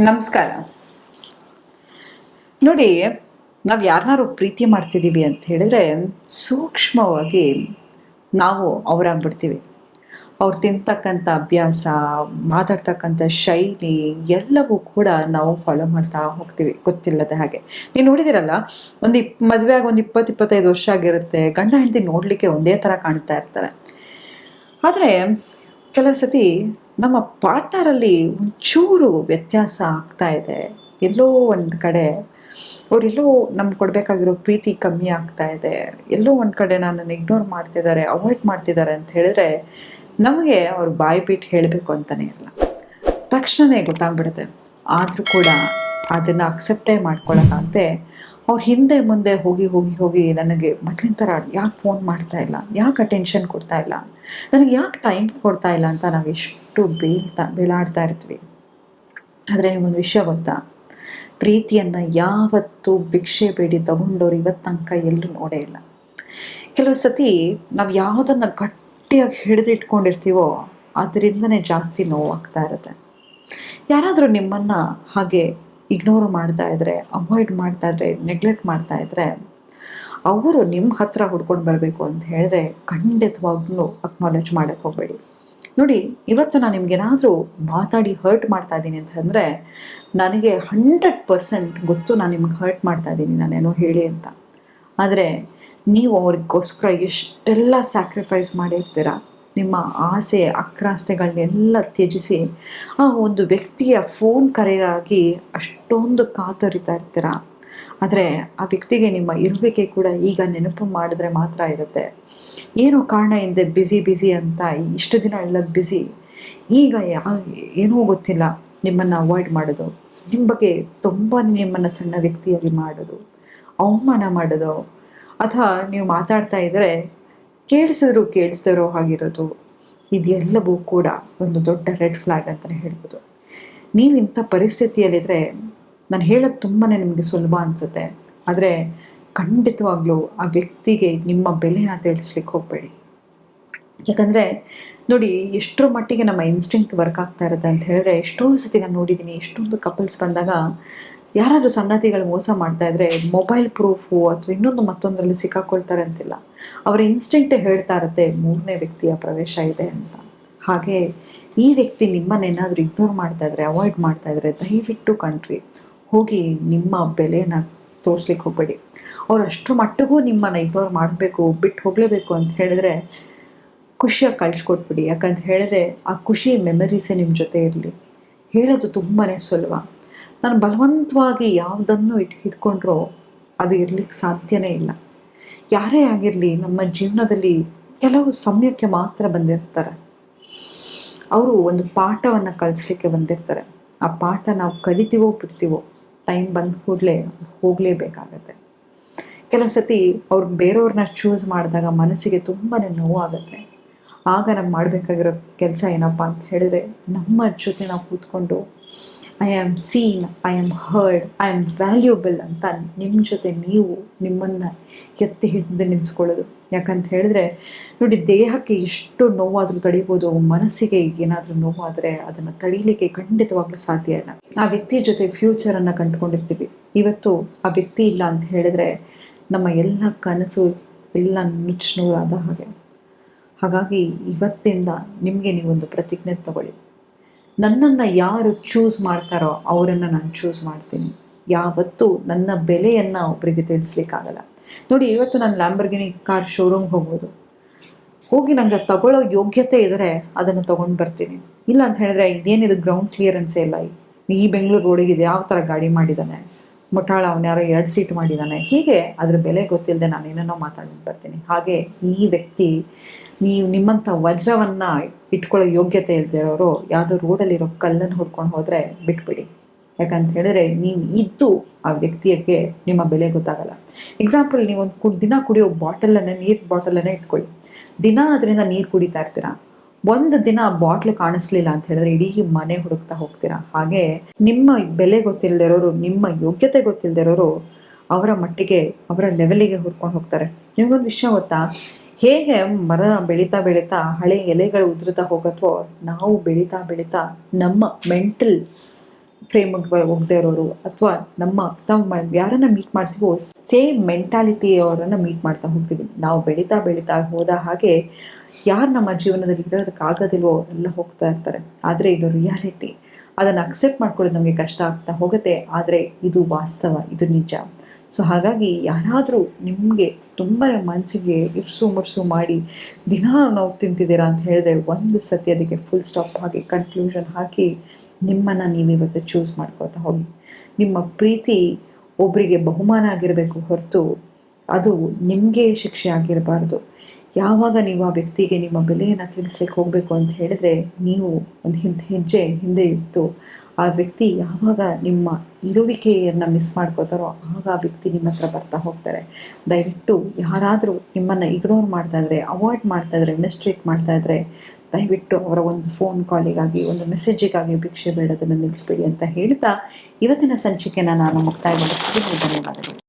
ನಮಸ್ಕಾರ. ನೋಡಿ, ನಾವು ಯಾರನ್ನಾರು ಪ್ರೀತಿ ಮಾಡ್ತಿದ್ದೀವಿ ಅಂತ ಹೇಳಿದ್ರೆ ಸೂಕ್ಷ್ಮವಾಗಿ ನಾವು ಅವರಾಗ್ಬಿಡ್ತೀವಿ. ಅವ್ರು ತಿಂತಕ್ಕಂಥ ಅಭ್ಯಾಸ, ಮಾತಾಡ್ತಕ್ಕಂಥ ಶೈಲಿ ಎಲ್ಲವೂ ಕೂಡ ನಾವು ಫಾಲೋ ಮಾಡ್ತಾ ಹೋಗ್ತೀವಿ ಗೊತ್ತಿಲ್ಲದ ಹಾಗೆ. ನೀವು ನೋಡಿದಿರಲ್ಲ, ಮದುವೆ ಆಗಿ ಒಂದು 20-25 ವರ್ಷ ಆಗಿರುತ್ತೆ, ಗಂಡ ಹೆಂಡತಿ ನೋಡಲಿಕ್ಕೆ ಒಂದೇ ಥರ ಕಾಣ್ತಾ ಇರ್ತಾರೆ. ಆದರೆ ಕೆಲವು ಸತಿ ನಮ್ಮ ಪಾರ್ಟ್ನರಲ್ಲಿ ಒಂಚೂರು ವ್ಯತ್ಯಾಸ ಆಗ್ತಾ ಇದೆ. ಎಲ್ಲೋ ಒಂದು ಕಡೆ ಅವರೆಲ್ಲೋ ನಮ್ಗೆ ಕೊಡಬೇಕಾಗಿರೋ ಪ್ರೀತಿ ಕಮ್ಮಿ ಆಗ್ತಾ ಇದೆ. ಎಲ್ಲೋ ಒಂದು ಕಡೆ ನನ್ನನ್ನು ಇಗ್ನೋರ್ ಮಾಡ್ತಿದ್ದಾರೆ, ಅವಾಯ್ಡ್ ಮಾಡ್ತಿದ್ದಾರೆ ಅಂತ ಹೇಳಿದ್ರೆ ನಮಗೆ ಅವ್ರು ಬಾಯಿ ಬಿಟ್ಟು ಹೇಳಬೇಕು ಅಂತಲೇ ಇಲ್ಲ, ತಕ್ಷಣವೇ ಗೊತ್ತಾಗ್ಬಿಡುತ್ತೆ. ಆದರೂ ಕೂಡ ಅದನ್ನು ಅಕ್ಸೆಪ್ಟೇ ಮಾಡ್ಕೊಳ್ಳೋಕ್ಕಾಗದೆ ಅವ್ರು ಹಿಂದೆ ಮುಂದೆ ಹೋಗಿ ಹೋಗಿ ಹೋಗಿ ನನಗೆ ಮೊದಲಿನ ಥರ ಯಾಕೆ ಫೋನ್ ಮಾಡ್ತಾ ಇಲ್ಲ, ಯಾಕೆ ಅಟೆನ್ಷನ್ ಕೊಡ್ತಾ ಇಲ್ಲ, ನನಗೆ ಯಾಕೆ ಟೈಮ್ ಕೊಡ್ತಾ ಇಲ್ಲ ಅಂತ ನಾವು ಎಷ್ಟು ಬೇಲಾಡ್ತಾ ಇರ್ತೀವಿ. ಆದರೆ ನಿಮಗೊಂದು ವಿಷಯ ಗೊತ್ತಾ, ಪ್ರೀತಿಯನ್ನು ಯಾವತ್ತೂ ಭಿಕ್ಷೆ ಬೇಡಿ ತಗೊಂಡವ್ರು ಇವತ್ತು ತನಕ ಎಲ್ಲೂ ನೋಡೇ ಇಲ್ಲ. ಕೆಲವು ಸತಿ ನಾವು ಯಾವುದನ್ನು ಗಟ್ಟಿಯಾಗಿ ಹಿಡಿದಿಟ್ಕೊಂಡಿರ್ತೀವೋ ಅದರಿಂದನೇ ಜಾಸ್ತಿ ನೋವಾಗ್ತಾ ಇರುತ್ತೆ. ಯಾರಾದರೂ ನಿಮ್ಮನ್ನು ಹಾಗೆ ಇಗ್ನೋರ್ ಮಾಡ್ತಾ ಇದ್ದರೆ, ಅವಾಯ್ಡ್ ಮಾಡ್ತಾ ಇದ್ದರೆ, ನೆಗ್ಲೆಕ್ಟ್ ಮಾಡ್ತಾ ಇದ್ದರೆ, ಅವರು ನಿಮ್ಮ ಹತ್ರ ಹುಡ್ಕೊಂಡು ಬರಬೇಕು ಅಂತ ಹೇಳಿದ್ರೆ ಖಂಡಿತವಾಗ್ಲೂ ಅಕ್ನಾಲೇಜ್ ಮಾಡೋಕ್ಕೆ ಹೋಗಬೇಡಿ. ನೋಡಿ, ಇವತ್ತು ನಾನು ನಿಮ್ಗೇನಾದರೂ ಮಾತಾಡಿ ಹರ್ಟ್ ಮಾಡ್ತಾ ಇದ್ದೀನಿ ಅಂತಂದರೆ ನನಗೆ 100% ಗೊತ್ತು ನಾನು ನಿಮ್ಗೆ ಹರ್ಟ್ ಮಾಡ್ತಾ ಇದ್ದೀನಿ, ನಾನೇನೋ ಹೇಳಿ ಅಂತ. ಆದರೆ ನೀವು ಅವ್ರಿಗೋಸ್ಕರ ಎಷ್ಟೆಲ್ಲ ಸ್ಯಾಕ್ರಿಫೈಸ್ ಮಾಡಿರ್ತೀರ, ನಿಮ್ಮ ಆಸೆ ಅಕ್ರಾಸ್ತೆಗಳನ್ನೆಲ್ಲ ತ್ಯಜಿಸಿ ಆ ಒಂದು ವ್ಯಕ್ತಿಯ ಫೋನ್ ಕರೆಗಾಗಿ ಅಷ್ಟೊಂದು ಕಾತೊರಿತಾ ಇರ್ತೀರ. ಆದರೆ ಆ ವ್ಯಕ್ತಿಗೆ ನಿಮ್ಮ ಇರುವಿಕೆ ಕೂಡ ಈಗ ನೆನಪು ಮಾಡಿದ್ರೆ ಮಾತ್ರ ಇರುತ್ತೆ. ಏನೋ ಕಾರಣ ಹಿಂದೆ ಬ್ಯುಸಿ ಅಂತ ಇಷ್ಟು ದಿನ ಎಲ್ಲದು ಬ್ಯುಸಿ, ಈಗ ಏನೂ ಗೊತ್ತಿಲ್ಲ ನಿಮ್ಮನ್ನು ಅವಾಯ್ಡ್ ಮಾಡೋದು, ನಿಮ್ಮ ಬಗ್ಗೆ ತುಂಬಾ ನಿಮ್ಮನ್ನು ಸಣ್ಣ ವ್ಯಕ್ತಿಯಾಗಿ ಮಾಡೋದು, ಅವಮಾನ ಮಾಡೋದು, ಅಥವಾ ನೀವು ಮಾತಾಡ್ತಾ ಇದ್ದರೆ ಕೇಳಿಸ್ದಿರೋ ಹಾಗಿರೋದು, ಇದೆಲ್ಲವೂ ಕೂಡ ಒಂದು ದೊಡ್ಡ ರೆಡ್ ಫ್ಲ್ಯಾಗ್ ಅಂತಲೇ ಹೇಳ್ಬೋದು. ನೀವು ಇಂಥ ಪರಿಸ್ಥಿತಿಯಲ್ಲಿದ್ದರೆ ನಾನು ಹೇಳೋದು ತುಂಬಾ ನಿಮಗೆ ಸುಲಭ ಅನಿಸುತ್ತೆ, ಆದರೆ ಖಂಡಿತವಾಗ್ಲೂ ಆ ವ್ಯಕ್ತಿಗೆ ನಿಮ್ಮ ಬೆಲೆನ ತಿಳಿಸ್ಲಿಕ್ಕೆ ಹೋಗಬೇಡಿ. ಯಾಕಂದರೆ ನೋಡಿ, ಎಷ್ಟರ ಮಟ್ಟಿಗೆ ನಮ್ಮ ಇನ್ಸ್ಟಿಂಕ್ಟ್ ವರ್ಕ್ ಆಗ್ತಾ ಇರುತ್ತೆ ಅಂತ ಹೇಳಿದ್ರೆ, ಎಷ್ಟೋ ಸತಿ ನಾನು ನೋಡಿದ್ದೀನಿ, ಎಷ್ಟೊಂದು ಕಪಲ್ಸ್ ಬಂದಾಗ ಯಾರಾದರೂ ಸಂಗಾತಿಗಳು ಮೋಸ ಮಾಡ್ತಾ ಇದ್ದರೆ ಮೊಬೈಲ್ ಪ್ರೂಫು ಅಥವಾ ಇನ್ನೊಂದು ಮತ್ತೊಂದರಲ್ಲಿ ಸಿಕ್ಕಾಕೊಳ್ತಾರೆ ಅಂತಿಲ್ಲ, ಅವರ ಇನ್ಸ್ಟಿಂಕ್ಟೇ ಹೇಳ್ತಾ ಇರುತ್ತೆ ಮೂರನೇ ವ್ಯಕ್ತಿಯ ಪ್ರವೇಶ ಇದೆ ಅಂತ. ಹಾಗೆ ಈ ವ್ಯಕ್ತಿ ನಿಮ್ಮನ್ನೇನಾದರೂ ಇಗ್ನೋರ್ ಮಾಡ್ತಾ ಇದ್ದರೆ, ಅವಾಯ್ಡ್ ಮಾಡ್ತಾ ಇದ್ದರೆ ದಯವಿಟ್ಟು ಕಣ್ರಿ ಹೋಗಿ ನಿಮ್ಮ ಬೆಲೆನ ತೋರಿಸ್ಲಿಕ್ಕೆ ಹೋಗಬೇಡಿ. ಅವ್ರು ಅಷ್ಟರ ಮಟ್ಟಿಗೂ ನಿಮ್ಮನ್ನು ಇಗ್ನೋರ್ ಮಾಡಬೇಕು, ಬಿಟ್ಟು ಹೋಗಲೇಬೇಕು ಅಂತ ಹೇಳಿದ್ರೆ ಖುಷಿಯಾಗಿ ಕಳಿಸ್ಕೊಟ್ಬಿಡಿ. ಯಾಕಂತ ಹೇಳಿದ್ರೆ ಆ ಖುಷಿ ಮೆಮರೀಸೇ ನಿಮ್ಮ ಜೊತೆ ಇರಲಿ. ಹೇಳೋದು ತುಂಬಾ ಸುಲಭ, ನಾನು ಬಲವಂತವಾಗಿ ಯಾವುದನ್ನು ಹಿಡ್ಕೊಂಡ್ರೂ ಅದು ಇರಲಿಕ್ಕೆ ಸಾಧ್ಯನೇ ಇಲ್ಲ. ಯಾರೇ ಆಗಿರಲಿ ನಮ್ಮ ಜೀವನದಲ್ಲಿ ಕೆಲವು ಸಮಯಕ್ಕೆ ಮಾತ್ರ ಬಂದಿರ್ತಾರೆ. ಅವರು ಒಂದು ಪಾಠವನ್ನು ಕಲಿಸ್ಲಿಕ್ಕೆ ಬಂದಿರ್ತಾರೆ. ಆ ಪಾಠ ನಾವು ಕಲಿತೀವೋ ಬಿಡ್ತೀವೋ, ಟೈಮ್ ಬಂದ ಕೂಡಲೇ ಹೋಗಲೇಬೇಕಾಗತ್ತೆ. ಕೆಲವು ಸತಿ ಅವ್ರು ಬೇರೆಯವ್ರನ್ನ ಚೂಸ್ ಮಾಡಿದಾಗ ಮನಸ್ಸಿಗೆ ತುಂಬಾ ನೋವಾಗುತ್ತೆ. ಆಗ ನಾವು ಮಾಡಬೇಕಾಗಿರೋ ಕೆಲಸ ಏನಪ್ಪ ಅಂತ ಹೇಳಿದ್ರೆ, ನಮ್ಮ ಜೊತೆ ನಾವು ಕೂತ್ಕೊಂಡು I am seen, I am heard, I am valuable ಅಂತ ನಿಮ್ಮ ಜೊತೆ ನೀವು ನಿಮ್ಮನ್ನು ಎತ್ತಿ ಹಿಡಿದು ನಿಲ್ಲಿಸ್ಕೊಳ್ಳೋದು. ಯಾಕಂತ ಹೇಳಿದ್ರೆ ನೋಡಿ, ದೇಹಕ್ಕೆ ಎಷ್ಟು ನೋವಾದರೂ ತಡಿಬೋದು, ಮನಸ್ಸಿಗೆ ಏನಾದರೂ ನೋವಾದರೆ ಅದನ್ನು ತಡೀಲಿಕ್ಕೆ ಖಂಡಿತವಾಗ್ಲೂ ಸಾಧ್ಯ ಇಲ್ಲ. ಆ ವ್ಯಕ್ತಿಯ ಜೊತೆ ಫ್ಯೂಚರನ್ನು ಕಂಡುಕೊಂಡಿರ್ತೀವಿ, ಇವತ್ತು ಆ ವ್ಯಕ್ತಿ ಇಲ್ಲ ಅಂತ ಹೇಳಿದ್ರೆ ನಮ್ಮ ಎಲ್ಲ ಕನಸು ಎಲ್ಲ ನುಚ್ಚುನೂರಾದ ಹಾಗೆ. ಹಾಗಾಗಿ ಇವತ್ತಿಂದ ನಿಮಗೆ ನೀವೊಂದು ಪ್ರತಿಜ್ಞೆ ತಗೊಳ್ಳಿ, ನನ್ನನ್ನು ಯಾರು ಚೂಸ್ ಮಾಡ್ತಾರೋ ಅವರನ್ನು ನಾನು ಚೂಸ್ ಮಾಡ್ತೀನಿ. ಯಾವತ್ತೂ ನನ್ನ ಬೆಲೆಯನ್ನು ಒಬ್ಬರಿಗೆ ತಿಳಿಸ್ಲಿಕ್ಕಾಗಲ್ಲ. ನೋಡಿ, ಇವತ್ತು ನಾನು ಲ್ಯಾಂಬರ್ಗಿನಿ ಕಾರ್ ಶೋರೂಮ್ಗೆ ಹೋಗಿ ನನಗೆ ತಗೊಳ್ಳೋ ಯೋಗ್ಯತೆ ಇದ್ದರೆ ಅದನ್ನು ತೊಗೊಂಡು ಬರ್ತೀನಿ. ಇಲ್ಲ ಅಂತ ಹೇಳಿದ್ರೆ ಇದೇನಿದು ಗ್ರೌಂಡ್ ಕ್ಲಿಯರೆನ್ಸೇ ಇಲ್ಲ, ಈ ಬೆಂಗಳೂರು ರೋಡಿಗೆ ಯಾವ ಥರ ಗಾಡಿ ಮಾಡಿದ್ದಾನೆ, ಮುಠಾಳ ಅವನು ಯಾರೋ 2 ಸೀಟ್ ಮಾಡಿದ್ದಾನೆ, ಹೀಗೆ ಅದ್ರ ಬೆಲೆ ಗೊತ್ತಿಲ್ಲದೆ ನಾನು ಏನೇನೋ ಮಾತಾಡ್ಬಿಟ್ಟು ಬರ್ತೀನಿ. ಹಾಗೆ ಈ ವ್ಯಕ್ತಿ ನಿಮ್ಮಂಥ ವಜ್ರವನ್ನು ಇಟ್ಕೊಳ್ಳೋ ಯೋಗ್ಯತೆ ಇಲ್ದಿರೋರು ಯಾವುದೋ ರೋಡಲ್ಲಿರೋ ಕಲ್ಲನ್ನು ಹುಡ್ಕೊಂಡು ಹೋದರೆ ಬಿಟ್ಬಿಡಿ. ಯಾಕಂತ ಹೇಳಿದ್ರೆ ನೀವು ಇದ್ದು ಆ ವ್ಯಕ್ತಿಯಕ್ಕೆ ನಿಮ್ಮ ಬೆಲೆ ಗೊತ್ತಾಗಲ್ಲ. ಎಕ್ಸಾಂಪಲ್, ನೀವೊಂದು ದಿನ ಕುಡಿಯೋ ನೀರು ಬಾಟಲನ್ನೇ ಇಟ್ಕೊಳ್ಳಿ. ದಿನ ಅದರಿಂದ ನೀರು ಕುಡಿತಾ ಇರ್ತೀರ, ಒಂದು ದಿನ ಆ ಬಾಟ್ಲು ಕಾಣಿಸ್ಲಿಲ್ಲ ಅಂತ ಹೇಳಿದ್ರೆ ಇಡೀ ಮನೆ ಹುಡುಕ್ತಾ ಹೋಗ್ತೀರಾ. ಹಾಗೆ ನಿಮ್ಮ ಬೆಲೆ ಗೊತ್ತಿಲ್ಲದಿರೋರು, ನಿಮ್ಮ ಯೋಗ್ಯತೆ ಗೊತ್ತಿಲ್ಲದಿರೋರು ಅವರ ಮಟ್ಟಿಗೆ ಅವರ ಲೆವೆಲಿಗೆ ಹುಡ್ಕೊಂಡು ಹೋಗ್ತಾರೆ. ನಿಮಗೊಂದು ವಿಷಯ ಗೊತ್ತಾ, ಹೇಗೆ ಮರ ಬೆಳೀತಾ ಬೆಳೀತಾ ಹಳೆ ಎಲೆಗಳು ಉದುರುತ್ತಾ ಹೋಗತ್ವೋ, ನಾವು ಬೆಳೀತಾ ಬೆಳೀತಾ ನಮ್ಮ ಮೆಂಟಲ್ ಫ್ರೇಮಿಗೆ ಹೋಗದೇ ಇರೋರು, ಅಥವಾ ನಾವು ಯಾರನ್ನ ಮೀಟ್ ಮಾಡ್ತೀವೋ ಸೇಮ್ ಮೆಂಟಾಲಿಟಿ ಅವರನ್ನು ಮೀಟ್ ಮಾಡ್ತಾ ಹೋಗ್ತೀವಿ. ನಾವು ಬೆಳೀತಾ ಬೆಳೀತಾ ಹೋದ ಹಾಗೆ ಯಾರು ನಮ್ಮ ಜೀವನದಲ್ಲಿ ಇರೋದಕ್ಕಾಗೋದಿಲ್ವೋ ಎಲ್ಲ ಹೋಗ್ತಾ ಇರ್ತಾರೆ. ಆದರೆ ಇದು ರಿಯಾಲಿಟಿ. ಅದನ್ನು ಅಕ್ಸೆಪ್ಟ್ ಮಾಡ್ಕೊಳ್ಳೋದು ನಮಗೆ ಕಷ್ಟ ಆಗ್ತಾ ಹೋಗುತ್ತೆ. ಆದರೆ ಇದು ವಾಸ್ತವ, ಇದು ನಿಜ. ಸೊ ಹಾಗಾಗಿ ಯಾರಾದರೂ ನಿಮಗೆ ತುಂಬಾ ಮನಸ್ಸಿಗೆ ಇರ್ಸು ಮುರ್ಸು ಮಾಡಿ ದಿನ ನೋವು ತಿಂತಿದ್ದೀರಾ ಅಂತ ಹೇಳಿದ್ರೆ, ಒಂದು ಸತಿ ಅದಕ್ಕೆ ಫುಲ್ ಸ್ಟಾಪ್ ಹಾಕಿ, ಕನ್ಕ್ಲೂಷನ್ ಹಾಕಿ, ನಿಮ್ಮನ್ನು ನೀವಿವತ್ತು ಚೂಸ್ ಮಾಡ್ಕೋತಾ ಹೋಗಿ. ನಿಮ್ಮ ಪ್ರೀತಿ ಒಬ್ಬರಿಗೆ ಬಹುಮಾನ ಆಗಿರಬೇಕು ಹೊರತು ಅದು ನಿಮಗೆ ಶಿಕ್ಷೆ ಆಗಿರಬಾರ್ದು. ಯಾವಾಗ ನೀವು ಆ ವ್ಯಕ್ತಿಗೆ ನಿಮ್ಮ ಬೆಲೆಯನ್ನು ತಿಳಿಸ್ಲಿಕ್ಕೆ ಹೋಗಬೇಕು ಅಂತ ಹೇಳಿದ್ರೆ, ನೀವು ಒಂದು ಹೆಜ್ಜೆ ಹಿಂದೆ ಇತ್ತು ಆ ವ್ಯಕ್ತಿ ಯಾವಾಗ ನಿಮ್ಮ ಇರುವಿಕೆಯನ್ನು ಮಿಸ್ ಮಾಡ್ಕೋತಾರೋ ಆಗ ಆ ವ್ಯಕ್ತಿ ನಿಮ್ಮ ಹತ್ರ ಬರ್ತಾ ಹೋಗ್ತಾರೆ. ದಯವಿಟ್ಟು ಯಾರಾದರೂ ನಿಮ್ಮನ್ನು ಇಗ್ನೋರ್ ಮಾಡ್ತಾ ಇದ್ರೆ, ಅವಾಯ್ಡ್ ಮಾಡ್ತಾ ಇದ್ರೆ, ಮಿಸ್ಟ್ರೀಟ್ ಮಾಡ್ತಾ ಇದ್ರೆ, ದಯವಿಟ್ಟು ಅವರ ಒಂದು ಫೋನ್ ಕಾಲಿಗಾಗಿ, ಒಂದು ಮೆಸೇಜಿಗಾಗಿ ಭಿಕ್ಷೆ ಬೇಡೋದನ್ನು ನಿಲ್ಲಿಸ್ಬೇಡಿ ಅಂತ ಹೇಳ್ತಾ ಇವತ್ತಿನ ಸಂಚಿಕೆನ ನಾನು ಮುಕ್ತಾಯಗೊಳಿಸ್ತೀನಿ. ಧನ್ಯವಾದಗಳು.